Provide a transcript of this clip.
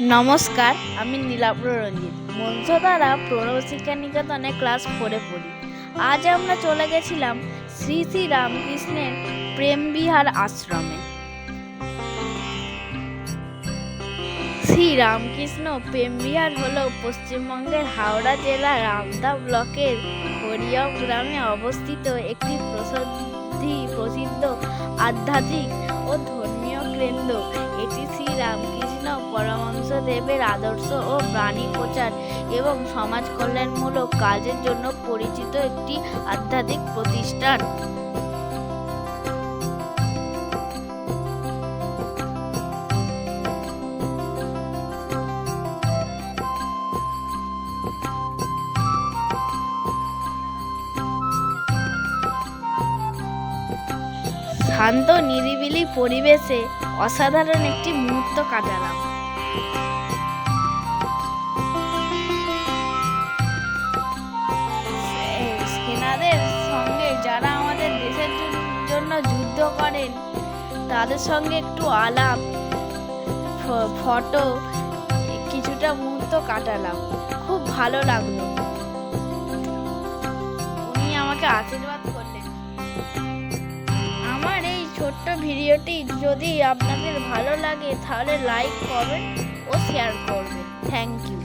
নমস্কার, আমি নীলাব্র রঞ্জিত মঞ্চধারা প্রণব শিক্ষা নিকেতনে ক্লাস 4-এ পড়ি। আজ আমরা চলে গেছিলাম শ্রী শ্রী রামকৃষ্ণের প্রেমবিহার আশ্রমে। শ্রী রামকৃষ্ণ প্রেমবিহার হল পশ্চিমবঙ্গের হাওড়া জেলার রামদা ব্লকের হরিয়ম গ্রামে অবস্থিত একটি প্রসিদ্ধ আধ্যাত্মিক ও ধর্মীয় কেন্দ্র। এটি শ্রী রামকৃষ্ণ পরমহংসদেবের আদর্শ ও বাণী প্রচার এবং সমাজ কল্যাণমূলক কাজের জন্য পরিচিত একটি আধ্যাত্মিক প্রতিষ্ঠান। শান্ত নিরিবিলি পরিবেশে অসাধারণ একটি মুহূর্ত কাটালাম। সেনাদের সঙ্গে যারা আমাদের দেশের জন্য যুদ্ধ করেন তাদের সঙ্গে একটু আলাপ, ফটো, কিছুটা মুহূর্ত কাটালাম। খুব ভালো লাগলো। উনি আমাকে আশীর্বাদ করলেন। আমার এই ছোট্ট ভিডিওটি যদি আপনাদের ভালো লাগে তাহলে লাইক, কমেন্ট ও শেয়ার করবেন। Thank you.